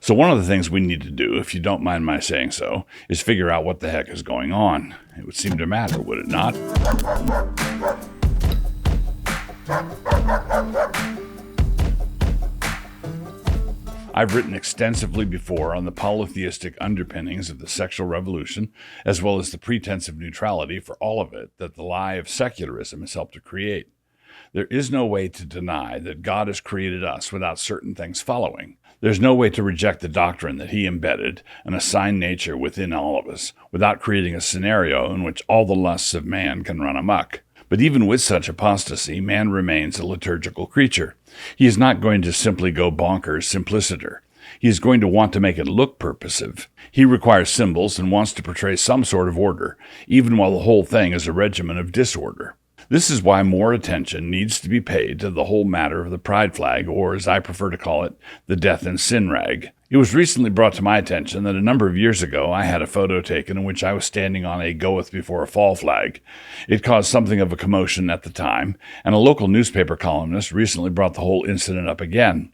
So one of the things we need to do, if you don't mind my saying so, is figure out what the heck is going on. It would seem to matter, would it not? I've written extensively before on the polytheistic underpinnings of the sexual revolution, as well as the pretense of neutrality for all of it that the lie of secularism has helped to create. There is no way to deny that God has created us without certain things following. There's no way to reject the doctrine that he embedded an assigned nature within all of us without creating a scenario in which all the lusts of man can run amok. But even with such apostasy, man remains a liturgical creature. He is not going to simply go bonkers simpliciter. He is going to want to make it look purposive. He requires symbols and wants to portray some sort of order, even while the whole thing is a regimen of disorder. This is why more attention needs to be paid to the whole matter of the pride flag, or as I prefer to call it, the death and sin rag. It was recently brought to my attention that a number of years ago I had a photo taken in which I was standing on a goeth before a fall flag. It caused something of a commotion at the time, and a local newspaper columnist recently brought the whole incident up again.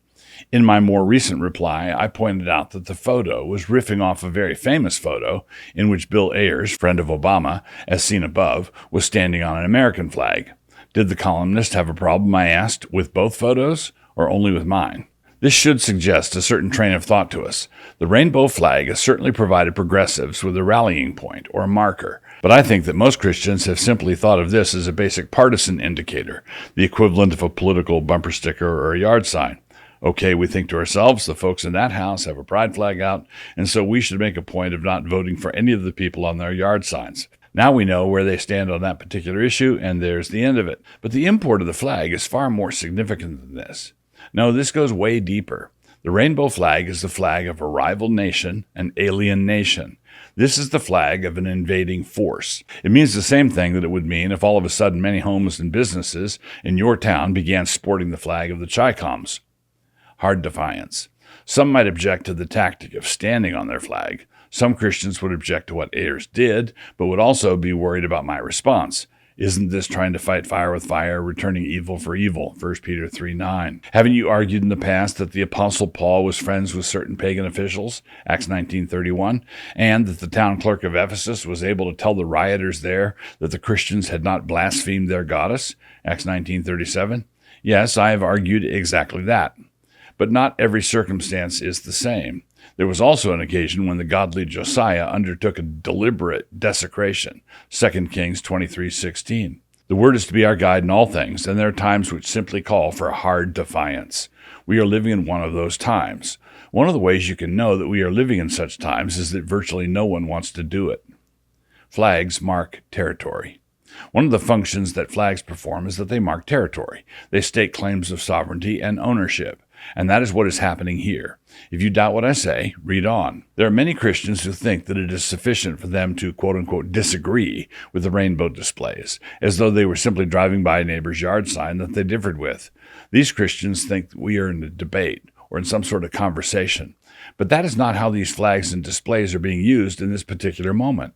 In my more recent reply, I pointed out that the photo was riffing off a very famous photo in which Bill Ayers, friend of Obama, as seen above, was standing on an American flag. Did the columnist have a problem, I asked, with both photos, or only with mine? This should suggest a certain train of thought to us. The rainbow flag has certainly provided progressives with a rallying point, or a marker, but I think that most Christians have simply thought of this as a basic partisan indicator, the equivalent of a political bumper sticker or a yard sign. Okay, we think to ourselves, the folks in that house have a pride flag out, and so we should make a point of not voting for any of the people on their yard signs. Now we know where they stand on that particular issue, and there's the end of it. But the import of the flag is far more significant than this. No, this goes way deeper. The rainbow flag is the flag of a rival nation, an alien nation. This is the flag of an invading force. It means the same thing that it would mean if all of a sudden many homes and businesses in your town began sporting the flag of the Chi-Coms. Hard defiance. Some might object to the tactic of standing on their flag. Some Christians would object to what Ayers did, but would also be worried about my response. Isn't this trying to fight fire with fire, returning evil for evil? 1 Peter 3:9. Haven't you argued in the past that the Apostle Paul was friends with certain pagan officials? Acts 19:31. And that the town clerk of Ephesus was able to tell the rioters there that the Christians had not blasphemed their goddess? Acts 19:37. Yes, I have argued exactly that. But not every circumstance is the same. There was also an occasion when the godly Josiah undertook a deliberate desecration, 2 Kings 23:16. The word is to be our guide in all things, and there are times which simply call for a hard defiance. We are living in one of those times. One of the ways you can know that we are living in such times is that virtually no one wants to do it. Flags mark territory. One of the functions that flags perform is that they mark territory. They state claims of sovereignty and ownership. And that is what is happening here. If you doubt what I say, read on. There are many Christians who think that it is sufficient for them to, quote-unquote, disagree with the rainbow displays, as though they were simply driving by a neighbor's yard sign that they differed with. These Christians think that we are in a debate or in some sort of conversation. But that is not how these flags and displays are being used in this particular moment.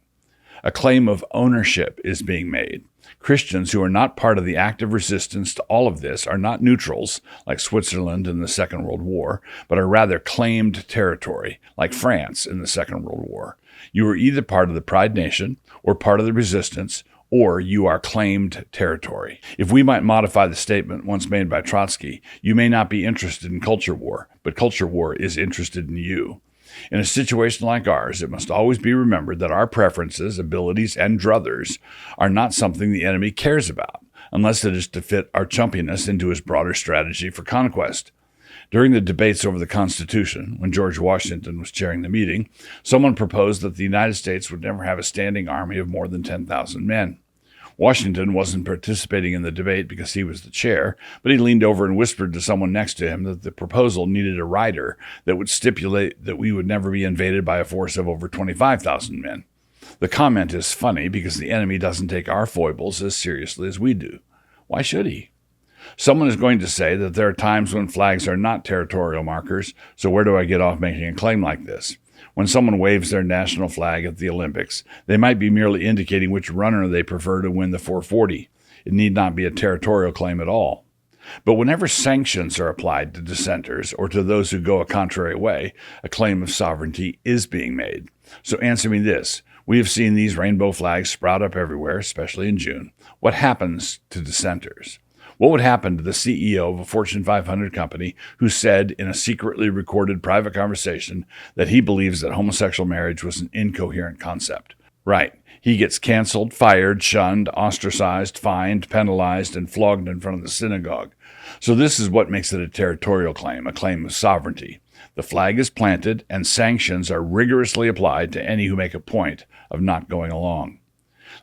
A claim of ownership is being made. Christians who are not part of the active resistance to all of this are not neutrals, like Switzerland in the Second World War, but are rather claimed territory, like France in the Second World War. You are either part of the Pride Nation or part of the resistance, or you are claimed territory. If we might modify the statement once made by Trotsky, you may not be interested in culture war, but culture war is interested in you. In a situation like ours, it must always be remembered that our preferences, abilities, and druthers are not something the enemy cares about, unless it is to fit our chumpiness into his broader strategy for conquest. During the debates over the Constitution, when George Washington was chairing the meeting, someone proposed that the United States would never have a standing army of more than 10,000 men. Washington wasn't participating in the debate because he was the chair, but he leaned over and whispered to someone next to him that the proposal needed a rider that would stipulate that we would never be invaded by a force of over 25,000 men. The comment is funny because the enemy doesn't take our foibles as seriously as we do. Why should he? Someone is going to say that there are times when flags are not territorial markers, so where do I get off making a claim like this? When someone waves their national flag at the Olympics, they might be merely indicating which runner they prefer to win the 440. It need not be a territorial claim at all. But whenever sanctions are applied to dissenters or to those who go a contrary way, a claim of sovereignty is being made. So answer me this. We have seen these rainbow flags sprout up everywhere, especially in June. What happens to dissenters? What would happen to the CEO of a Fortune 500 company who said in a secretly recorded private conversation that he believes that homosexual marriage was an incoherent concept? Right. He gets canceled, fired, shunned, ostracized, fined, penalized, and flogged in front of the synagogue. So this is what makes it a territorial claim, a claim of sovereignty. The flag is planted, and sanctions are rigorously applied to any who make a point of not going along.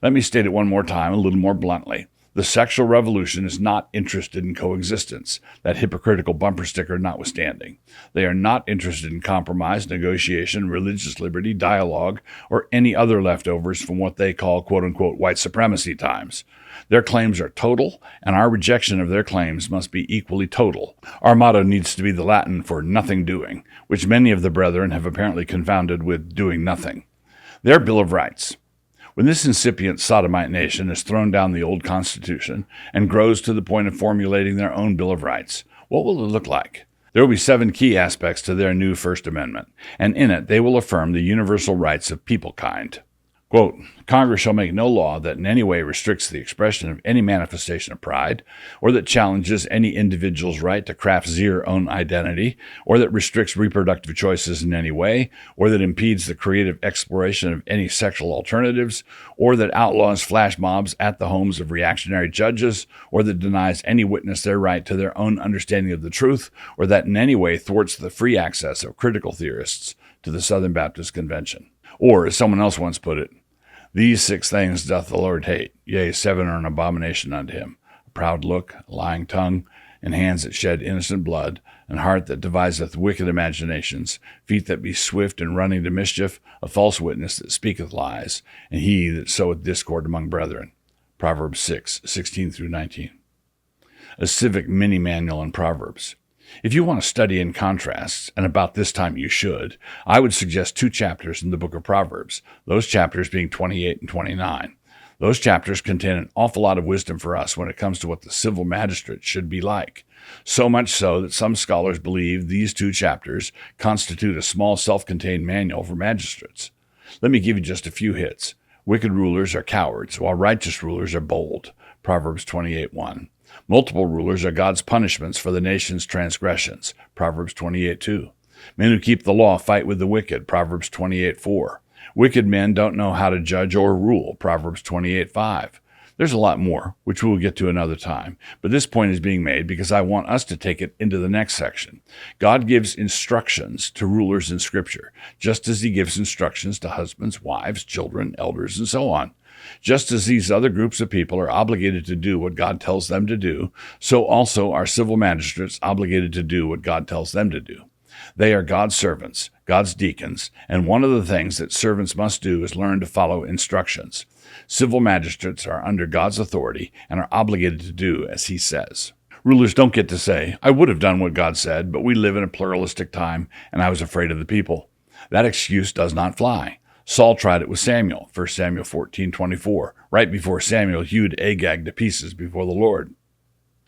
Let me state it one more time, a little more bluntly. The sexual revolution is not interested in coexistence, that hypocritical bumper sticker notwithstanding. They are not interested in compromise, negotiation, religious liberty, dialogue, or any other leftovers from what they call quote-unquote white supremacy times. Their claims are total, and our rejection of their claims must be equally total. Our motto needs to be the Latin for nothing doing, which many of the brethren have apparently confounded with doing nothing. Their Bill of Rights. When this incipient sodomite nation has thrown down the old Constitution and grows to the point of formulating their own Bill of Rights, what will it look like? There will be 7 key aspects to their new First Amendment, and in it they will affirm the universal rights of peoplekind. Quote, Congress shall make no law that in any way restricts the expression of any manifestation of pride, or that challenges any individual's right to craft their own identity, or that restricts reproductive choices in any way, or that impedes the creative exploration of any sexual alternatives, or that outlaws flash mobs at the homes of reactionary judges, or that denies any witness their right to their own understanding of the truth, or that in any way thwarts the free access of critical theorists to the Southern Baptist Convention. Or, as someone else once put it, these 6 things doth the Lord hate, yea, 7 are an abomination unto him: a proud look, a lying tongue, and hands that shed innocent blood, and heart that deviseth wicked imaginations, feet that be swift in running to mischief, a false witness that speaketh lies, and he that soweth discord among brethren. Proverbs 6:16-19. A civic mini-manual in Proverbs. If you want to study in contrasts, and about this time you should, I would suggest 2 chapters in the book of Proverbs, those chapters being 28 and 29. Those chapters contain an awful lot of wisdom for us when it comes to what the civil magistrate should be like. So much so that some scholars believe these 2 chapters constitute a small self-contained manual for magistrates. Let me give you just a few hits. Wicked rulers are cowards, while righteous rulers are bold. Proverbs 28:1. Multiple rulers are God's punishments for the nation's transgressions. Proverbs 28:2. Men who keep the law fight with the wicked. Proverbs 28:4. Wicked men don't know how to judge or rule. Proverbs 28:5. There's a lot more, which we'll get to another time, but this point is being made because I want us to take it into the next section. God gives instructions to rulers in Scripture, just as he gives instructions to husbands, wives, children, elders, and so on. Just as these other groups of people are obligated to do what God tells them to do, so also are civil magistrates obligated to do what God tells them to do. They are God's servants, God's deacons, and one of the things that servants must do is learn to follow instructions. Civil magistrates are under God's authority and are obligated to do as he says. Rulers don't get to say, I would have done what God said, but we live in a pluralistic time, and I was afraid of the people. That excuse does not fly. Saul tried it with Samuel, 1 Samuel 14:24, right before Samuel hewed Agag to pieces before the Lord.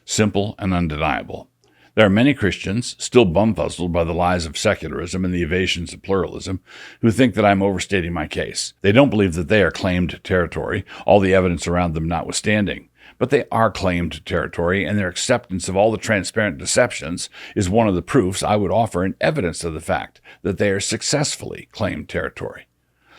Simple and undeniable. There are many Christians, still bumfuzzled by the lies of secularism and the evasions of pluralism, who think that I'm overstating my case. They don't believe that they are claimed territory, all the evidence around them notwithstanding. But they are claimed territory, and their acceptance of all the transparent deceptions is one of the proofs I would offer in evidence of the fact that they are successfully claimed territory.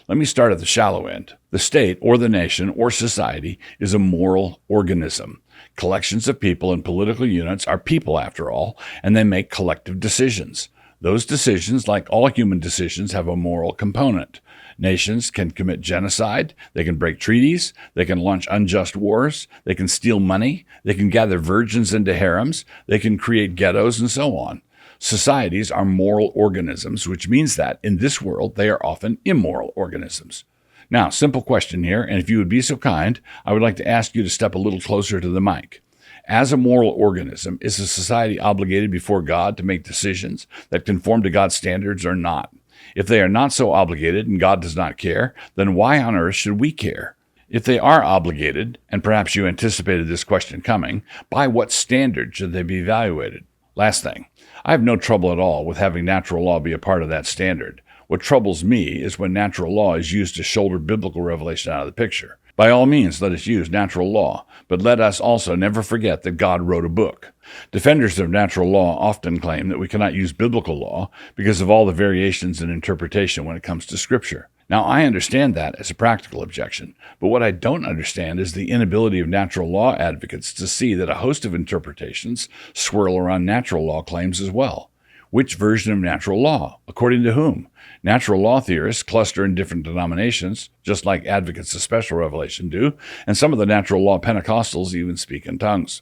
Let me start at the shallow end. The state, or the nation, or society is a moral organism. Collections of people and political units are people, after all, and they make collective decisions. Those decisions, like all human decisions, have a moral component. Nations can commit genocide, they can break treaties, they can launch unjust wars, they can steal money, they can gather virgins into harems, they can create ghettos, and so on. Societies are moral organisms, which means that, in this world, they are often immoral organisms. Now, simple question here, and if you would be so kind, I would like to ask you to step a little closer to the mic. As a moral organism, is a society obligated before God to make decisions that conform to God's standards or not? If they are not so obligated and God does not care, then why on earth should we care? If they are obligated, and perhaps you anticipated this question coming, by what standard should they be evaluated? Last thing, I have no trouble at all with having natural law be a part of that standard. What troubles me is when natural law is used to shoulder biblical revelation out of the picture. By all means, let us use natural law, but let us also never forget that God wrote a book. Defenders of natural law often claim that we cannot use biblical law because of all the variations in interpretation when it comes to Scripture. Now, I understand that as a practical objection, but what I don't understand is the inability of natural law advocates to see that a host of interpretations swirl around natural law claims as well. Which version of natural law? According to whom? Natural law theorists cluster in different denominations, just like advocates of special revelation do, and some of the natural law Pentecostals even speak in tongues.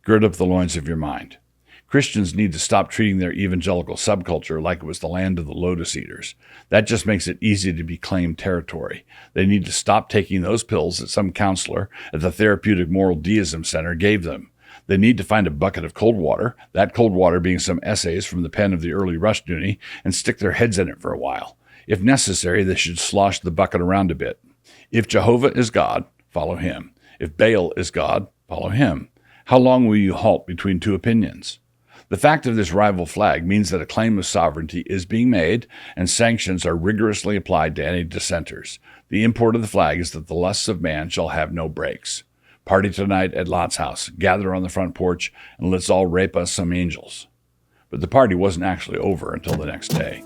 Gird up the loins of your mind. Christians need to stop treating their evangelical subculture like it was the land of the lotus eaters. That just makes it easy to be claimed territory. They need to stop taking those pills that some counselor at the Therapeutic Moral Deism Center gave them. They need to find a bucket of cold water, that cold water being some essays from the pen of the early Rushdoony, and stick their heads in it for a while. If necessary, they should slosh the bucket around a bit. If Jehovah is God, follow him. If Baal is God, follow him. How long will you halt between two opinions? The fact of this rival flag means that a claim of sovereignty is being made, and sanctions are rigorously applied to any dissenters. The import of the flag is that the lusts of man shall have no breaks. Party tonight at Lot's house. Gather on the front porch, and let's all rape us some angels. But the party wasn't actually over until the next day.